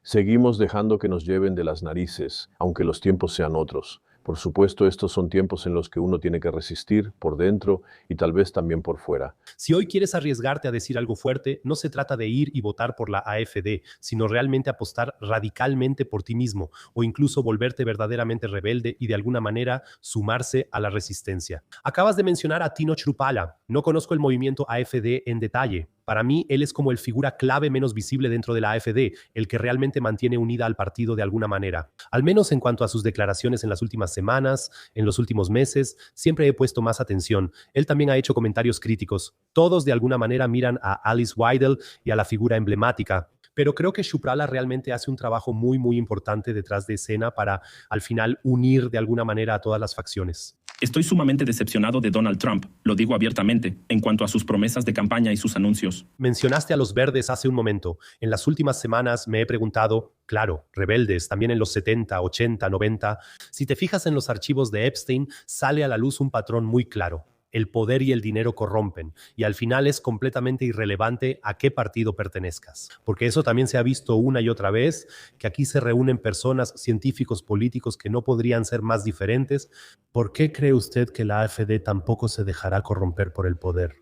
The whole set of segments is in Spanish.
Seguimos dejando que nos lleven de las narices, aunque los tiempos sean otros. Por supuesto, estos son tiempos en los que uno tiene que resistir por dentro y tal vez también por fuera. Si hoy quieres arriesgarte a decir algo fuerte, no se trata de ir y votar por la AfD, sino realmente apostar radicalmente por ti mismo o incluso volverte verdaderamente rebelde y de alguna manera sumarse a la resistencia. Acabas de mencionar a Tino Chrupala. No conozco el movimiento AfD en detalle. Para mí, él es como el figura clave menos visible dentro de la AfD, el que realmente mantiene unida al partido de alguna manera. Al menos en cuanto a sus declaraciones en las últimas semanas, en los últimos meses, siempre he puesto más atención. Él también ha hecho comentarios críticos. Todos de alguna manera miran a Alice Weidel y a la figura emblemática. Pero creo que Shuprala realmente hace un trabajo muy importante detrás de escena para al final unir de alguna manera a todas las facciones. Estoy sumamente decepcionado de Donald Trump, lo digo abiertamente, en cuanto a sus promesas de campaña y sus anuncios. Mencionaste a los verdes hace un momento. En las últimas semanas me he preguntado, claro, rebeldes, también en los 70, 80, 90. Si te fijas en los archivos de Epstein, sale a la luz un patrón muy claro. El poder y el dinero corrompen, y al final es completamente irrelevante a qué partido pertenezcas. Porque eso también se ha visto una y otra vez, que aquí se reúnen personas, científicos, políticos que no podrían ser más diferentes. ¿Por qué cree usted que la AfD tampoco se dejará corromper por el poder?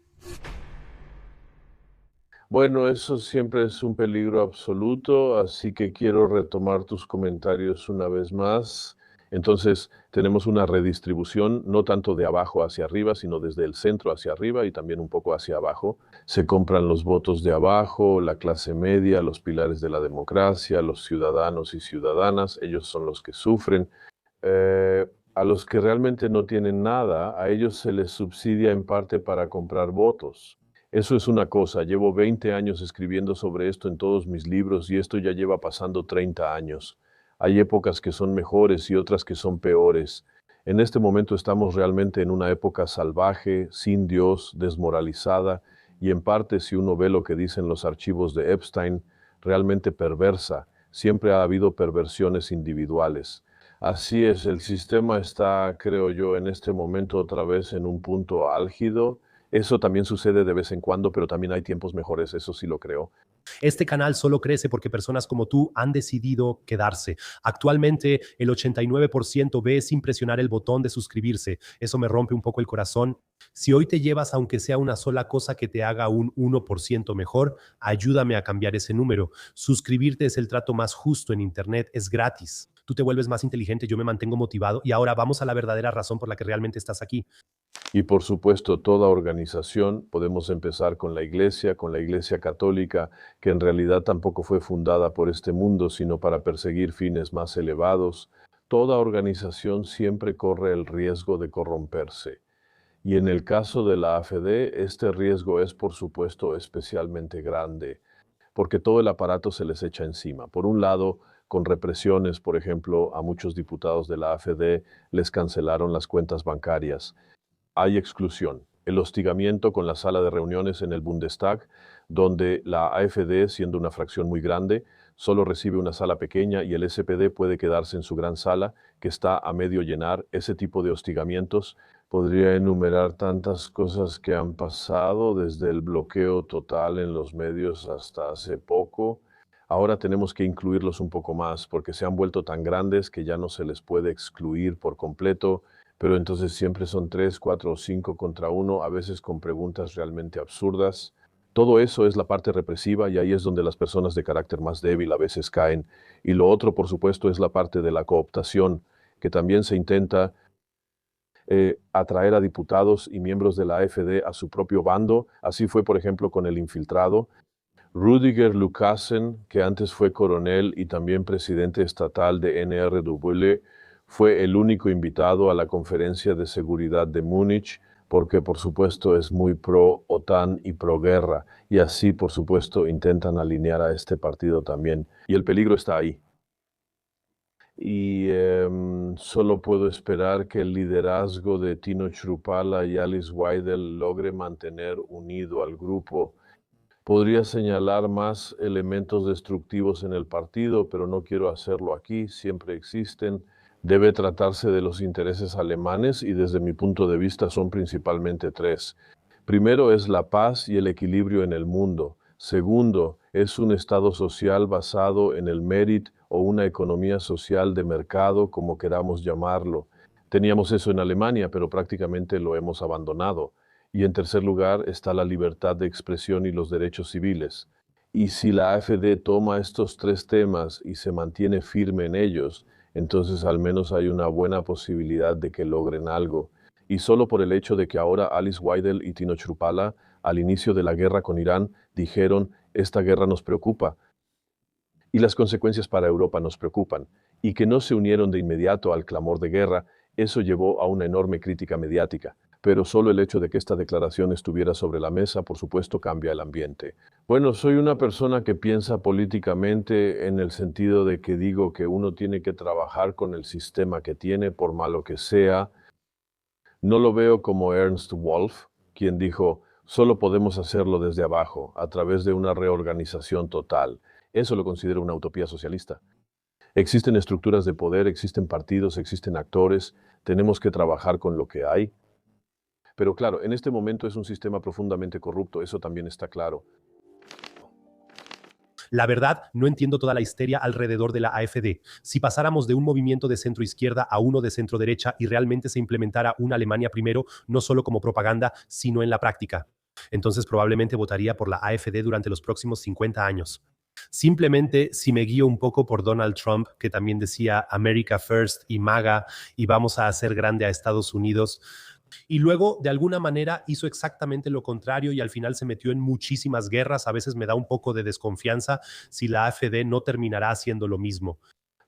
Bueno, eso siempre es un peligro absoluto, así que quiero retomar tus comentarios una vez más. Entonces, tenemos una redistribución no tanto de abajo hacia arriba, sino desde el centro hacia arriba y también un poco hacia abajo. Se compran los votos de abajo, la clase media, los pilares de la democracia, los ciudadanos y ciudadanas, ellos son los que sufren. A los que realmente no tienen nada, a ellos se les subsidia en parte para comprar votos. Eso es una cosa, llevo 20 años escribiendo sobre esto en todos mis libros y esto ya lleva pasando 30 años. Hay épocas que son mejores y otras que son peores. En este momento estamos realmente en una época salvaje, sin Dios, desmoralizada y en parte, si uno ve lo que dicen los archivos de Epstein, realmente perversa. Siempre ha habido perversiones individuales. Así es, el sistema está, creo yo, en este momento otra vez en un punto álgido. Eso también sucede de vez en cuando, pero también hay tiempos mejores, eso sí lo creo. Este canal solo crece porque personas como tú han decidido quedarse. Actualmente el 89% ve sin presionar el botón de suscribirse. Eso me rompe un poco el corazón. Si hoy te llevas aunque sea una sola cosa que te haga un 1% mejor, ayúdame a cambiar ese número. Suscribirte es el trato más justo en Internet, es gratis. Tú te vuelves más inteligente, yo me mantengo motivado y ahora vamos a la verdadera razón por la que realmente estás aquí. Y por supuesto, toda organización, podemos empezar con la Iglesia Católica, que en realidad tampoco fue fundada por este mundo, sino para perseguir fines más elevados. Toda organización siempre corre el riesgo de corromperse. Y en el caso de la AfD, este riesgo es, por supuesto, especialmente grande, porque todo el aparato se les echa encima. Por un lado, con represiones, por ejemplo, a muchos diputados de la AfD les cancelaron las cuentas bancarias. Hay exclusión. El hostigamiento con la sala de reuniones en el Bundestag, donde la AfD, siendo una fracción muy grande, solo recibe una sala pequeña y el SPD puede quedarse en su gran sala, que está a medio llenar. Ese tipo de hostigamientos podría enumerar tantas cosas que han pasado, desde el bloqueo total en los medios hasta hace poco. Ahora tenemos que incluirlos un poco más, porque se han vuelto tan grandes que ya no se les puede excluir por completo. Pero entonces siempre son 3, 4 o 5 contra uno, a veces con preguntas realmente absurdas. Todo eso es la parte represiva y ahí es donde las personas de carácter más débil a veces caen. Y lo otro, por supuesto, es la parte de la cooptación, que también se intenta atraer a diputados y miembros de la AfD a su propio bando. Así fue, por ejemplo, con el infiltrado Rüdiger Lukassen, que antes fue coronel y también presidente estatal de NRW, fue el único invitado a la conferencia de seguridad de Múnich, porque por supuesto es muy pro-OTAN y pro-guerra, y así por supuesto intentan alinear a este partido también. Y el peligro está ahí. Y solo puedo esperar que el liderazgo de Tino Chrupala y Alice Weidel logre mantener unido al grupo. Podría señalar más elementos destructivos en el partido, pero no quiero hacerlo aquí, siempre existen. Debe tratarse de los intereses alemanes y desde mi punto de vista son principalmente tres. Primero es la paz y el equilibrio en el mundo. Segundo, es un Estado social basado en el merit o una economía social de mercado, como queramos llamarlo. Teníamos eso en Alemania, pero prácticamente lo hemos abandonado. Y en tercer lugar está la libertad de expresión y los derechos civiles. Y si la AfD toma estos tres temas y se mantiene firme en ellos, entonces al menos hay una buena posibilidad de que logren algo. Y solo por el hecho de que ahora Alice Weidel y Tino Chrupala, al inicio de la guerra con Irán, dijeron, esta guerra nos preocupa y las consecuencias para Europa nos preocupan, y que no se unieron de inmediato al clamor de guerra, eso llevó a una enorme crítica mediática. Pero solo el hecho de que esta declaración estuviera sobre la mesa, por supuesto, cambia el ambiente. Bueno, soy una persona que piensa políticamente en el sentido de que digo que uno tiene que trabajar con el sistema que tiene, por malo que sea. No lo veo como Ernst Wolf, quien dijo, solo podemos hacerlo desde abajo, a través de una reorganización total. Eso lo considero una utopía socialista. Existen estructuras de poder, existen partidos, existen actores, tenemos que trabajar con lo que hay. Pero claro, en este momento es un sistema profundamente corrupto, eso también está claro. La verdad, no entiendo toda la histeria alrededor de la AfD. Si pasáramos de un movimiento de centro izquierda a uno de centro derecha y realmente se implementara una Alemania primero, no solo como propaganda, sino en la práctica, entonces probablemente votaría por la AfD durante los próximos 50 años. Simplemente si me guío un poco por Donald Trump, que también decía America First y MAGA y vamos a hacer grande a Estados Unidos, y luego de alguna manera hizo exactamente lo contrario y al final se metió en muchísimas guerras. A veces me da un poco de desconfianza si la AfD no terminará haciendo lo mismo.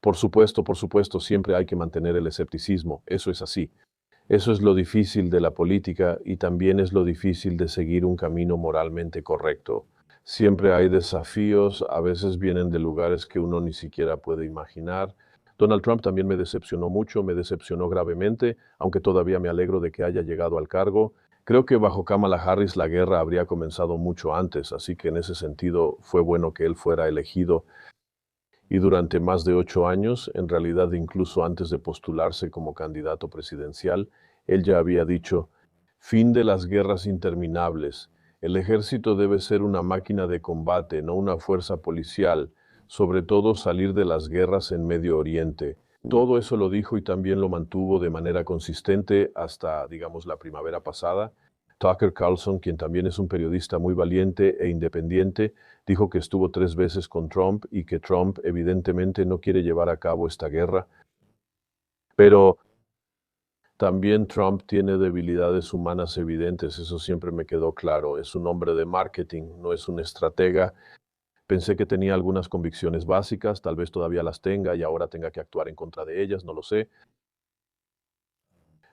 Por supuesto, siempre hay que mantener el escepticismo, eso es así. Eso es lo difícil de la política y también es lo difícil de seguir un camino moralmente correcto. Siempre hay desafíos, a veces vienen de lugares que uno ni siquiera puede imaginar. Donald Trump también me decepcionó mucho, me decepcionó gravemente, aunque todavía me alegro de que haya llegado al cargo. Creo que bajo Kamala Harris la guerra habría comenzado mucho antes, así que en ese sentido fue bueno que él fuera elegido. Y durante más de 8 años, en realidad incluso antes de postularse como candidato presidencial, él ya había dicho, fin de las guerras interminables. El ejército debe ser una máquina de combate, no una fuerza policial, sobre todo salir de las guerras en Medio Oriente. Todo eso lo dijo y también lo mantuvo de manera consistente hasta, digamos, la primavera pasada. Tucker Carlson, quien también es un periodista muy valiente e independiente, dijo que estuvo 3 veces con Trump y que Trump evidentemente no quiere llevar a cabo esta guerra. Pero también Trump tiene debilidades humanas evidentes, eso siempre me quedó claro. Es un hombre de marketing, no es un estratega. Pensé que tenía algunas convicciones básicas, tal vez todavía las tenga y ahora tenga que actuar en contra de ellas, no lo sé.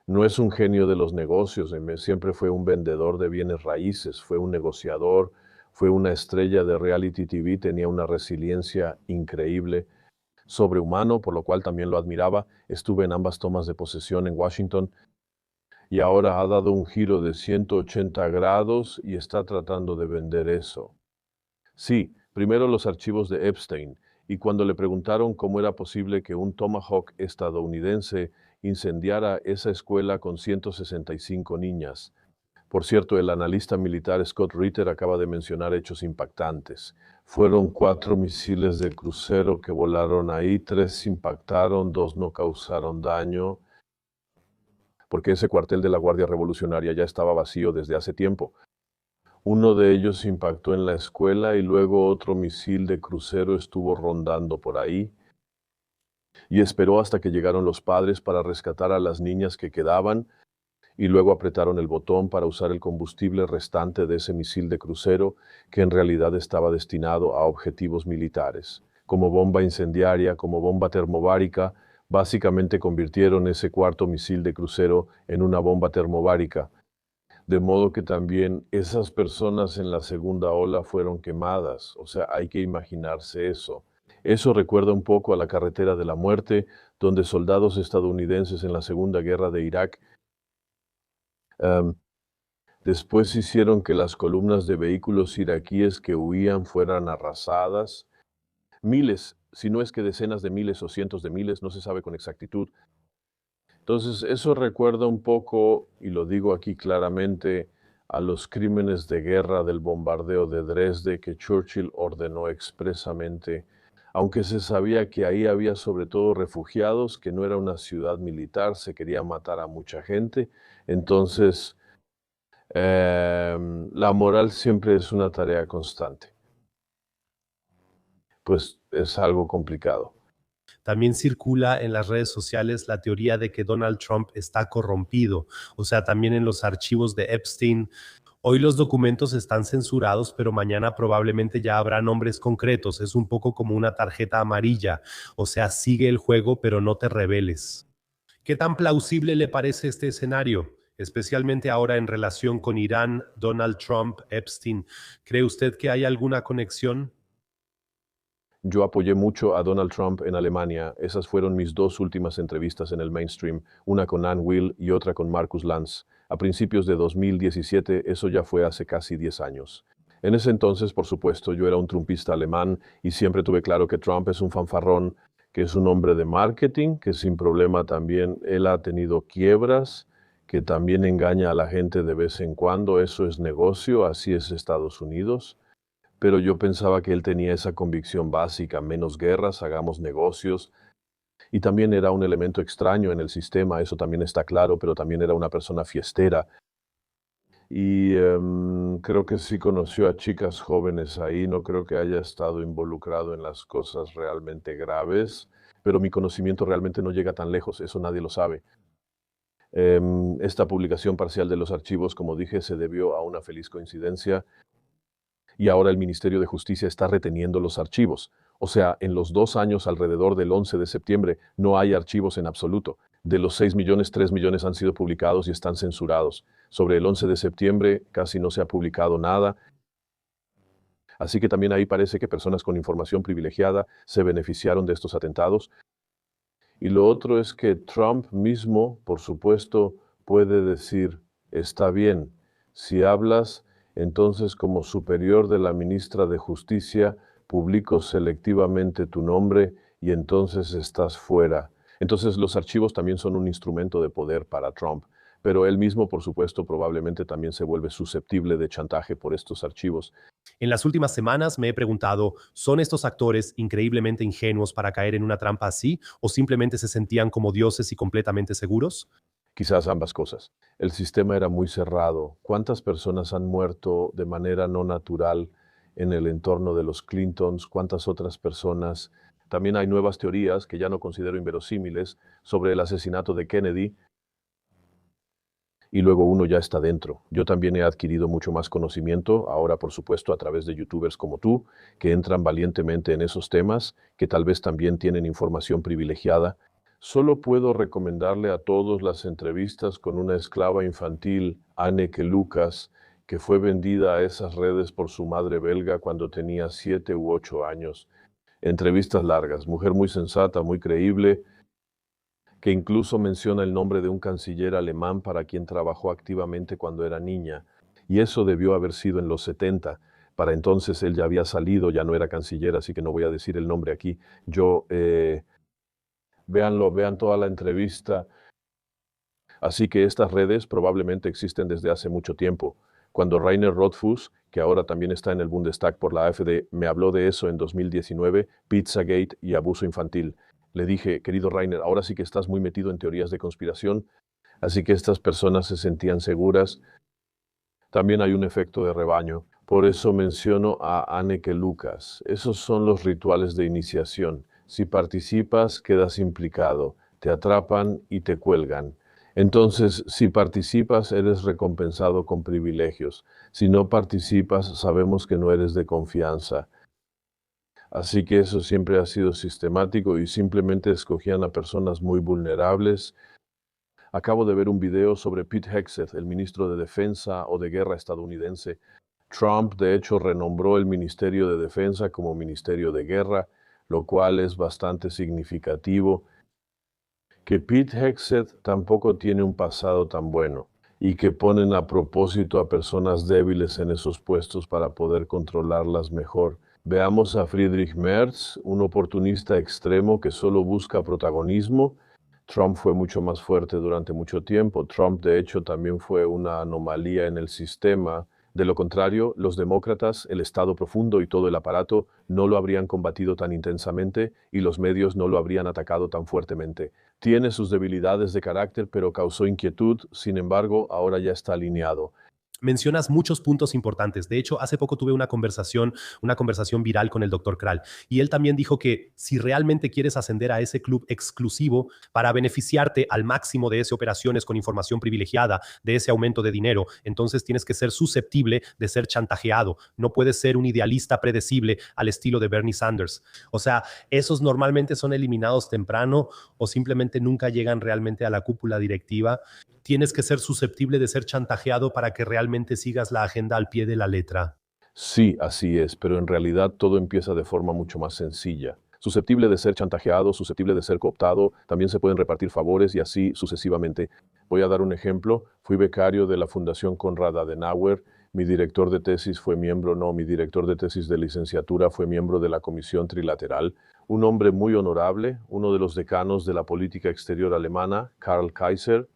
No es un genio de los negocios, siempre fue un vendedor de bienes raíces, fue un negociador, fue una estrella de reality TV, tenía una resiliencia increíble, sobrehumano, por lo cual también lo admiraba. Estuve en ambas tomas de posesión en Washington y ahora ha dado un giro de 180 grados y está tratando de vender eso. Sí, primero los archivos de Epstein, y cuando le preguntaron cómo era posible que un Tomahawk estadounidense incendiara esa escuela con 165 niñas. Por cierto, el analista militar Scott Ritter acaba de mencionar hechos impactantes. Fueron 4 misiles de crucero que volaron ahí, 3 impactaron, 2 no causaron daño, porque ese cuartel de la Guardia Revolucionaria ya estaba vacío desde hace tiempo. Uno de ellos impactó en la escuela y luego otro misil de crucero estuvo rondando por ahí y esperó hasta que llegaron los padres para rescatar a las niñas que quedaban y luego apretaron el botón para usar el combustible restante de ese misil de crucero que en realidad estaba destinado a objetivos militares. Como bomba incendiaria, como bomba termobárica, básicamente convirtieron ese cuarto misil de crucero en una bomba termobárica. De modo que también esas personas en la segunda ola fueron quemadas. O sea, hay que imaginarse eso. Eso recuerda un poco a la carretera de la muerte, donde soldados estadounidenses en la Segunda Guerra de Irak después hicieron que las columnas de vehículos iraquíes que huían fueran arrasadas. Miles, si no es que decenas de miles o cientos de miles, no se sabe con exactitud. Entonces, eso recuerda un poco, y lo digo aquí claramente, a los crímenes de guerra del bombardeo de Dresde que Churchill ordenó expresamente, aunque se sabía que ahí había sobre todo refugiados, que no era una ciudad militar, se quería matar a mucha gente. Entonces, la moral siempre es una tarea constante. Pues es algo complicado. También circula en las redes sociales la teoría de que Donald Trump está corrompido, o sea, también en los archivos de Epstein. Hoy los documentos están censurados, pero mañana probablemente ya habrá nombres concretos. Es un poco como una tarjeta amarilla, o sea, sigue el juego, pero no te rebeles. ¿Qué tan plausible le parece este escenario? Especialmente ahora en relación con Irán, Donald Trump, Epstein. ¿Cree usted que hay alguna conexión? Yo apoyé mucho a Donald Trump en Alemania. Esas fueron mis dos últimas entrevistas en el mainstream, una con Ann Will y otra con Markus Lanz. A principios de 2017, eso ya fue hace casi 10 años. En ese entonces, por supuesto, yo era un trumpista alemán y siempre tuve claro que Trump es un fanfarrón, que es un hombre de marketing, que sin problema también él ha tenido quiebras, que también engaña a la gente de vez en cuando. Eso es negocio, así es Estados Unidos. Pero yo pensaba que él tenía esa convicción básica: menos guerras, hagamos negocios. Y también era un elemento extraño en el sistema, eso también está claro, pero también era una persona fiestera. Y creo que sí conoció a chicas jóvenes ahí, no creo que haya estado involucrado en las cosas realmente graves, pero mi conocimiento realmente no llega tan lejos, eso nadie lo sabe. Esta publicación parcial de los archivos, como dije, se debió a una feliz coincidencia. Y ahora el Ministerio de Justicia está reteniendo los archivos. O sea, en los 2 años alrededor del 11 de septiembre no hay archivos en absoluto. De los 6 millones, 3 millones han sido publicados y están censurados. Sobre el 11 de septiembre casi no se ha publicado nada. Así que también ahí parece que personas con información privilegiada se beneficiaron de estos atentados. Y lo otro es que Trump mismo, por supuesto, puede decir: está bien, si hablas, entonces como superior de la ministra de Justicia, publico selectivamente tu nombre y entonces estás fuera. Entonces los archivos también son un instrumento de poder para Trump, pero él mismo, por supuesto, probablemente también se vuelve susceptible de chantaje por estos archivos. En las últimas semanas me he preguntado, ¿son estos actores increíblemente ingenuos para caer en una trampa así o simplemente se sentían como dioses y completamente seguros? Quizás ambas cosas. El sistema era muy cerrado. ¿Cuántas personas han muerto de manera no natural en el entorno de los Clintons? ¿Cuántas otras personas? También hay nuevas teorías que ya no considero inverosímiles sobre el asesinato de Kennedy. Y luego uno ya está dentro. Yo también he adquirido mucho más conocimiento, ahora por supuesto a través de youtubers como tú, que entran valientemente en esos temas, que tal vez también tienen información privilegiada. Solo puedo recomendarle a todos las entrevistas con una esclava infantil, Anneke Lucas, que fue vendida a esas redes por su madre belga cuando tenía 7 u 8 años. Entrevistas largas, mujer muy sensata, muy creíble, que incluso menciona el nombre de un canciller alemán para quien trabajó activamente cuando era niña. Y eso debió haber sido en los 70. Para entonces él ya había salido, ya no era canciller, así que no voy a decir el nombre aquí. Véanlo, vean toda la entrevista. Así que estas redes probablemente existen desde hace mucho tiempo. Cuando Rainer Rothfuss, que ahora también está en el Bundestag por la AfD, me habló de eso en 2019, Pizzagate y abuso infantil, le dije: querido Rainer, ahora sí que estás muy metido en teorías de conspiración, así que estas personas se sentían seguras. También hay un efecto de rebaño. Por eso menciono a Anneke Lucas. Esos son los rituales de iniciación. Si participas, quedas implicado. Te atrapan y te cuelgan. Entonces, si participas, eres recompensado con privilegios. Si no participas, sabemos que no eres de confianza. Así que eso siempre ha sido sistemático y simplemente escogían a personas muy vulnerables. Acabo de ver un video sobre Pete Hegseth, el ministro de Defensa o de Guerra estadounidense. Trump, de hecho, renombró el Ministerio de Defensa como Ministerio de Guerra, lo cual es bastante significativo. Que Pete Hegseth tampoco tiene un pasado tan bueno y que ponen a propósito a personas débiles en esos puestos para poder controlarlas mejor. Veamos a Friedrich Merz, un oportunista extremo que solo busca protagonismo. Trump fue mucho más fuerte durante mucho tiempo. Trump, de hecho, también fue una anomalía en el sistema. De lo contrario, los demócratas, el Estado profundo y todo el aparato no lo habrían combatido tan intensamente y los medios no lo habrían atacado tan fuertemente. Tiene sus debilidades de carácter, pero causó inquietud. Sin embargo, ahora ya está alineado. Mencionas muchos puntos importantes. De hecho, hace poco tuve una conversación viral con el doctor Kral. Y él también dijo que si realmente quieres ascender a ese club exclusivo para beneficiarte al máximo de esas operaciones con información privilegiada, de ese aumento de dinero, entonces tienes que ser susceptible de ser chantajeado. No puedes ser un idealista predecible al estilo de Bernie Sanders. O sea, esos normalmente son eliminados temprano o simplemente nunca llegan realmente a la cúpula directiva. Tienes que ser susceptible de ser chantajeado para que realmente sigas la agenda al pie de la letra. Sí, así es, pero en realidad todo empieza de forma mucho más sencilla. Susceptible de ser chantajeado, susceptible de ser cooptado, también se pueden repartir favores y así sucesivamente. Voy a dar un ejemplo. Fui becario de la Fundación Konrad Adenauer. Mi director de tesis mi director de tesis de licenciatura fue miembro de la Comisión Trilateral. Un hombre muy honorable, uno de los decanos de la política exterior alemana, Karl Kaiser.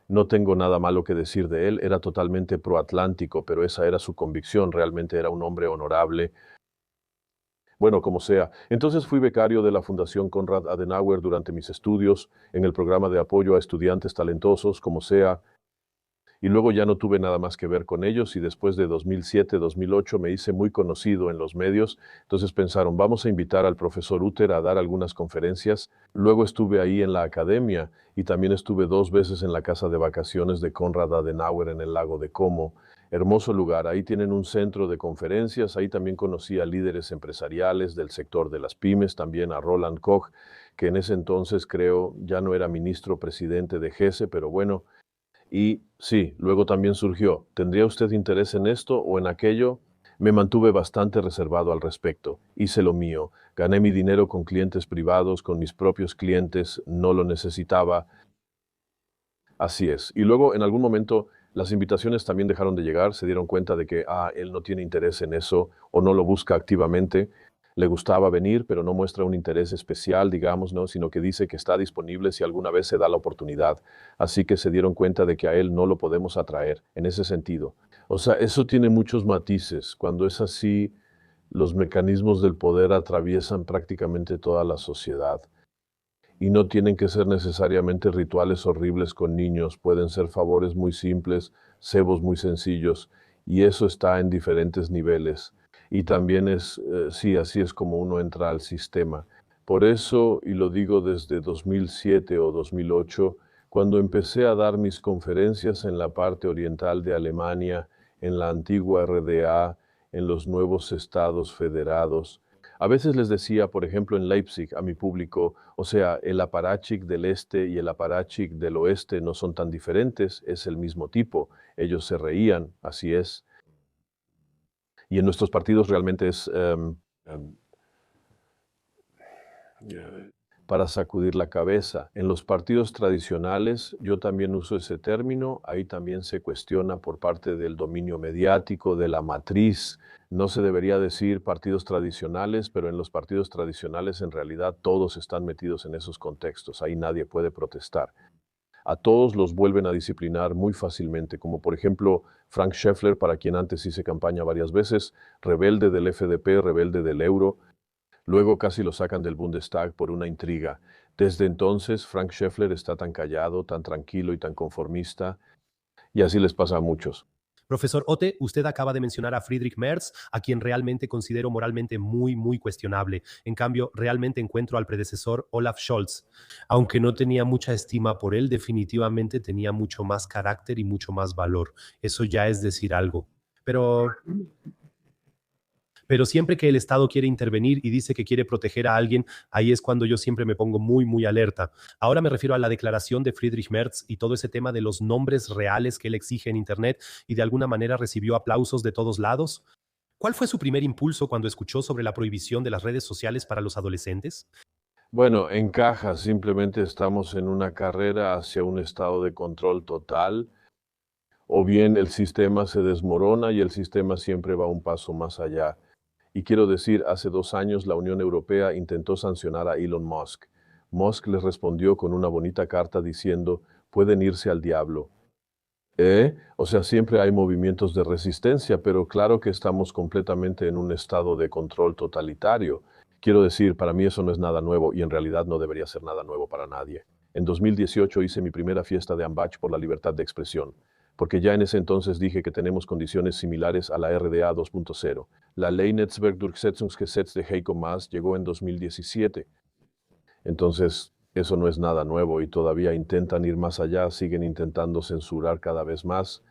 No tengo nada malo que decir de él, era totalmente proatlántico, pero esa era su convicción, realmente era un hombre honorable. Bueno, como sea. Entonces fui becario de la Fundación Konrad Adenauer durante mis estudios, en el programa de apoyo a estudiantes talentosos, como sea. Y luego ya no tuve nada más que ver con ellos y después de 2007-2008 me hice muy conocido en los medios. Entonces pensaron, vamos a invitar al profesor Uter a dar algunas conferencias. Luego estuve ahí en la academia y también estuve 2 veces en la casa de vacaciones de Konrad Adenauer en el lago de Como. Hermoso lugar, ahí tienen un centro de conferencias, ahí también conocí a líderes empresariales del sector de las pymes, también a Roland Koch, que en ese entonces creo ya no era ministro presidente de GESE, pero bueno. Y sí, luego también surgió, ¿tendría usted interés en esto o en aquello? Me mantuve bastante reservado al respecto. Hice lo mío. Gané mi dinero con clientes privados, con mis propios clientes, no lo necesitaba. Así es. Y luego, en algún momento, las invitaciones también dejaron de llegar, se dieron cuenta de que, él no tiene interés en eso o no lo busca activamente. Le gustaba venir, pero no muestra un interés especial, digamos, ¿no? Sino que dice que está disponible si alguna vez se da la oportunidad. Así que se dieron cuenta de que a él no lo podemos atraer, en ese sentido. O sea, eso tiene muchos matices. Cuando es así, los mecanismos del poder atraviesan prácticamente toda la sociedad. Y no tienen que ser necesariamente rituales horribles con niños, pueden ser favores muy simples, cebos muy sencillos, y eso está en diferentes niveles. Y también sí, así es como uno entra al sistema. Por eso, y lo digo desde 2007 o 2008, cuando empecé a dar mis conferencias en la parte oriental de Alemania, en la antigua RDA, en los nuevos estados federados, a veces les decía, por ejemplo, en Leipzig a mi público, o sea, el aparachic del este y el aparachic del oeste no son tan diferentes, es el mismo tipo. Ellos se reían, así es. Y en nuestros partidos realmente es para sacudir la cabeza. En los partidos tradicionales, yo también uso ese término, ahí también se cuestiona por parte del dominio mediático, de la matriz. No se debería decir partidos tradicionales, pero en los partidos tradicionales en realidad todos están metidos en esos contextos, ahí nadie puede protestar. A todos los vuelven a disciplinar muy fácilmente, como por ejemplo Frank Schäffler, para quien antes hice campaña varias veces, rebelde del FDP, rebelde del euro. Luego casi lo sacan del Bundestag por una intriga. Desde entonces, Frank Schäffler está tan callado, tan tranquilo y tan conformista, y así les pasa a muchos. Profesor Otte, usted acaba de mencionar a Friedrich Merz, a quien realmente considero moralmente muy, muy cuestionable. En cambio, realmente encuentro al predecesor Olaf Scholz. Aunque no tenía mucha estima por él, definitivamente tenía mucho más carácter y mucho más valor. Eso ya es decir algo. Pero siempre que el Estado quiere intervenir y dice que quiere proteger a alguien, ahí es cuando yo siempre me pongo muy, muy alerta. Ahora me refiero a la declaración de Friedrich Merz y todo ese tema de los nombres reales que él exige en Internet y de alguna manera recibió aplausos de todos lados. ¿Cuál fue su primer impulso cuando escuchó sobre la prohibición de las redes sociales para los adolescentes? Bueno, encaja, simplemente estamos en una carrera hacia un estado de control total, o bien el sistema se desmorona y el sistema siempre va un paso más allá. Y quiero decir, hace 2 años la Unión Europea intentó sancionar a Elon Musk Musk les respondió con una bonita carta diciendo, pueden irse al diablo. O sea, siempre hay movimientos de resistencia, pero claro que estamos completamente en un estado de control totalitario. Quiero decir, para mí eso no es nada nuevo y en realidad no debería ser nada nuevo para nadie. En 2018 hice mi primera fiesta de Ambach por la libertad de expresión, porque ya en ese entonces dije que tenemos condiciones similares a la RDA 2.0. La Ley Netzwerkdurchsetzungsgesetz de Heiko Maas llegó en 2017. Entonces, eso no es nada nuevo y todavía intentan ir más allá, siguen intentando censurar cada vez más.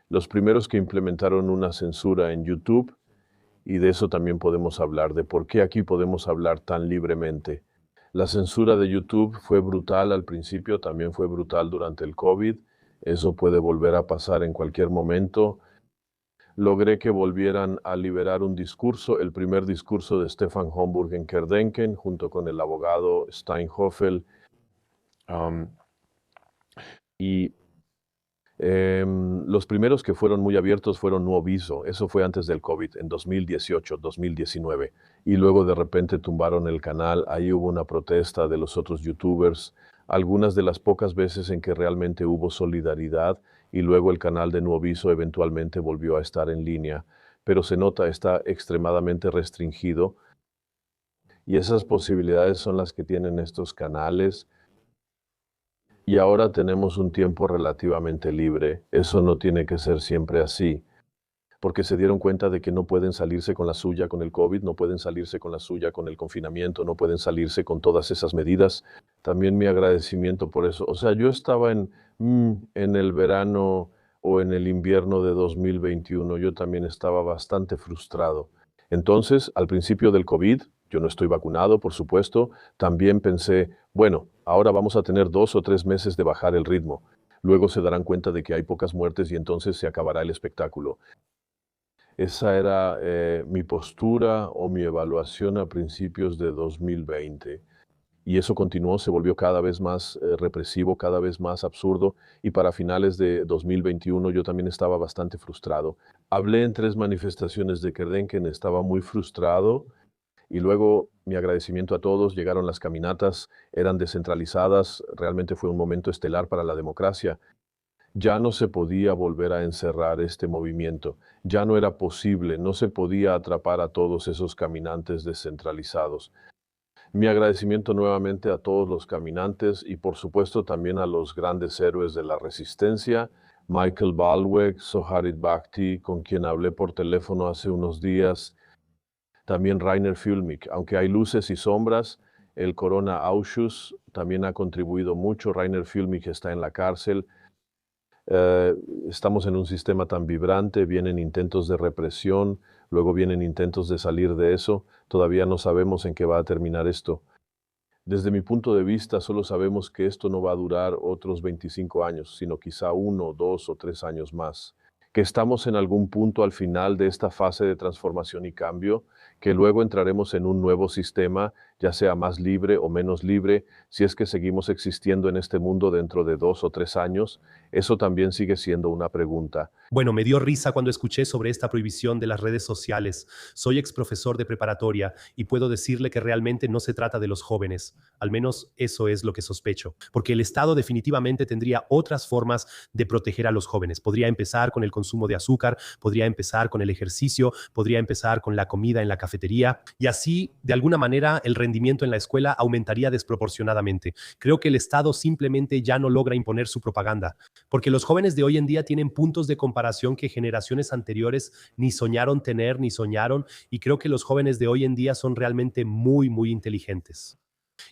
Los primeros que implementaron una censura en YouTube, y de eso también podemos hablar, de por qué aquí podemos hablar tan libremente. La censura de YouTube fue brutal al principio, también fue brutal durante el COVID. Eso puede volver a pasar en cualquier momento. Logré que volvieran a liberar un discurso, el primer discurso de Stefan Homburg en Kerdenken, junto con el abogado Steinhoffel. Los primeros que fueron muy abiertos fueron Nuoviso, eso fue antes del COVID, en 2018, 2019. Y luego de repente tumbaron el canal, ahí hubo una protesta de los otros youtubers, algunas de las pocas veces en que realmente hubo solidaridad, y luego el canal de Nuoviso eventualmente volvió a estar en línea, pero se nota, está extremadamente restringido, y esas posibilidades son las que tienen estos canales. Y ahora tenemos un tiempo relativamente libre. Eso no tiene que ser siempre así, porque se dieron cuenta de que no pueden salirse con la suya con el COVID, no pueden salirse con la suya con el confinamiento, no pueden salirse con todas esas medidas. También mi agradecimiento por eso. O sea, yo estaba en el verano o en el invierno de 2021, yo también estaba bastante frustrado. Entonces, al principio del COVID, yo no estoy vacunado, por supuesto, también pensé, bueno, ahora vamos a tener 2 o 3 meses de bajar el ritmo. Luego se darán cuenta de que hay pocas muertes y entonces se acabará el espectáculo. Esa era mi postura o mi evaluación a principios de 2020. Y eso continuó, se volvió cada vez más represivo, cada vez más absurdo. Y para finales de 2021 yo también estaba bastante frustrado. Hablé en 3 manifestaciones de Kerdenken, estaba muy frustrado. Y luego mi agradecimiento a todos, llegaron las caminatas, eran descentralizadas, realmente fue un momento estelar para la democracia. Ya no se podía volver a encerrar este movimiento, ya no era posible, no se podía atrapar a todos esos caminantes descentralizados. Mi agradecimiento nuevamente a todos los caminantes y por supuesto también a los grandes héroes de la resistencia, Michael Baldwin, Soharit Bhakti, con quien hablé por teléfono hace unos días, también Rainer Füllmich. Aunque hay luces y sombras, el Corona-Ausschuss también ha contribuido mucho. Rainer Füllmich está en la cárcel. Estamos en un sistema tan vibrante, vienen intentos de represión, luego vienen intentos de salir de eso. Todavía no sabemos en qué va a terminar esto. Desde mi punto de vista, solo sabemos que esto no va a durar otros 25 años, sino quizá 1, 2 o 3 años más. Que estamos en algún punto al final de esta fase de transformación y cambio, que luego entraremos en un nuevo sistema, ya sea más libre o menos libre, si es que seguimos existiendo en este mundo dentro de 2 o 3 años, eso también sigue siendo una pregunta. Bueno, me dio risa cuando escuché sobre esta prohibición de las redes sociales. Soy exprofesor de preparatoria y puedo decirle que realmente no se trata de los jóvenes. Al menos eso es lo que sospecho. Porque el Estado definitivamente tendría otras formas de proteger a los jóvenes. Podría empezar con el consumo de azúcar, podría empezar con el ejercicio, podría empezar con la comida en la cafetería y así, de alguna manera, el rendimiento en la escuela aumentaría desproporcionadamente. Creo que el Estado simplemente ya no logra imponer su propaganda, porque los jóvenes de hoy en día tienen puntos de comparación que generaciones anteriores ni soñaron tener, ni soñaron, y creo que los jóvenes de hoy en día son realmente muy, muy inteligentes.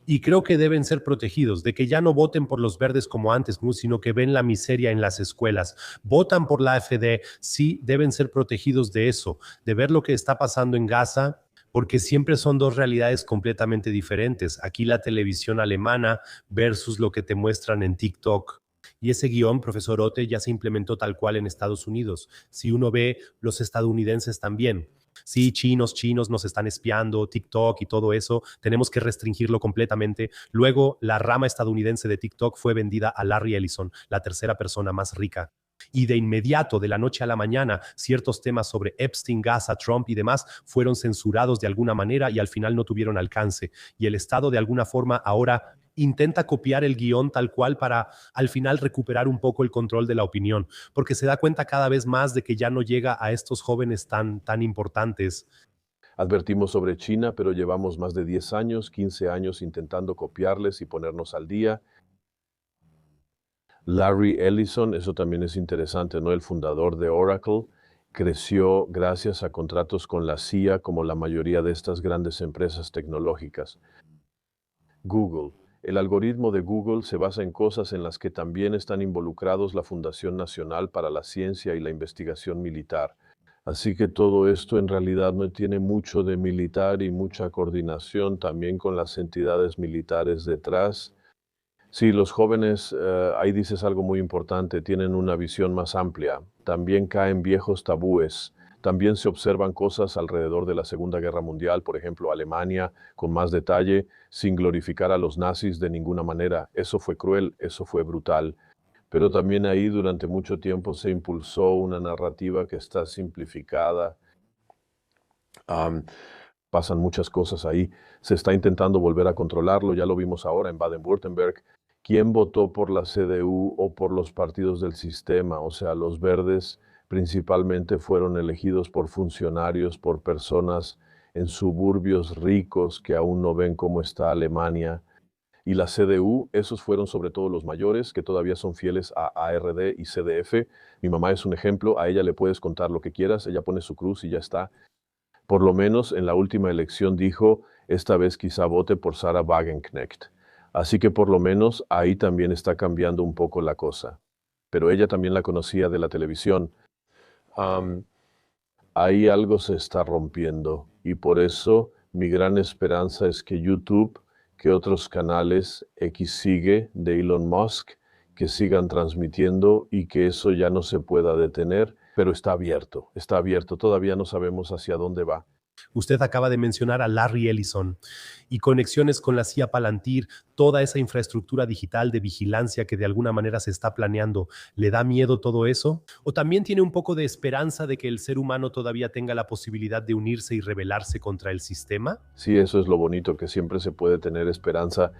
Y creo que deben ser protegidos, de que ya no voten por los verdes como antes, sino que ven la miseria en las escuelas. Votan por la AfD, sí, deben ser protegidos de eso, de ver lo que está pasando en Gaza, porque siempre son 2 realidades completamente diferentes. Aquí la televisión alemana versus lo que te muestran en TikTok. Y ese guión, profesor Ote, ya se implementó tal cual en Estados Unidos. Si uno ve, los estadounidenses también. Sí, chinos nos están espiando, TikTok y todo eso, tenemos que restringirlo completamente. Luego, la rama estadounidense de TikTok fue vendida a Larry Ellison, la tercera persona más rica. Y de inmediato, de la noche a la mañana, ciertos temas sobre Epstein, Gaza, Trump y demás fueron censurados de alguna manera y al final no tuvieron alcance. Y el Estado de alguna forma ahora intenta copiar el guión tal cual para al final recuperar un poco el control de la opinión, porque se da cuenta cada vez más de que ya no llega a estos jóvenes tan importantes. Advertimos sobre China, pero llevamos más de 10 años, 15 años intentando copiarles y ponernos al día. Larry Ellison, eso también es interesante, ¿no? El fundador de Oracle, creció gracias a contratos con la CIA, como la mayoría de estas grandes empresas tecnológicas. Google. El algoritmo de Google se basa en cosas en las que también están involucrados la Fundación Nacional para la Ciencia y la Investigación Militar. Así que todo esto en realidad no tiene mucho de militar y mucha coordinación también con las entidades militares detrás. Sí, los jóvenes, ahí dices algo muy importante, tienen una visión más amplia. También caen viejos tabúes. También se observan cosas alrededor de la Segunda Guerra Mundial, por ejemplo, Alemania, con más detalle, sin glorificar a los nazis de ninguna manera. Eso fue cruel, eso fue brutal. Pero también ahí durante mucho tiempo se impulsó una narrativa que está simplificada. Am, Pasan muchas cosas ahí. Se está intentando volver a controlarlo, ya lo vimos ahora en Baden-Württemberg. ¿Quién votó por la CDU o por los partidos del sistema? O sea, los verdes principalmente fueron elegidos por funcionarios, por personas en suburbios ricos que aún no ven cómo está Alemania. Y la CDU, esos fueron sobre todo los mayores, que todavía son fieles a ARD y CDF. Mi mamá es un ejemplo, a ella le puedes contar lo que quieras, ella pone su cruz y ya está. Por lo menos en la última elección dijo, esta vez quizá vote por Sarah Wagenknecht. Así que por lo menos ahí también está cambiando un poco la cosa. Pero ella también la conocía de la televisión. Ahí algo se está rompiendo y por eso mi gran esperanza es que YouTube, que otros canales X sigue de Elon Musk, que sigan transmitiendo y que eso ya no se pueda detener, pero está abierto, todavía no sabemos hacia dónde va. Usted acaba de mencionar a Larry Ellison y conexiones con la CIA Palantir, toda esa infraestructura digital de vigilancia que de alguna manera se está planeando. ¿Le da miedo todo eso? ¿O también tiene un poco de esperanza de que el ser humano todavía tenga la posibilidad de unirse y rebelarse contra el sistema? Sí, eso es lo bonito, que siempre se puede tener esperanza.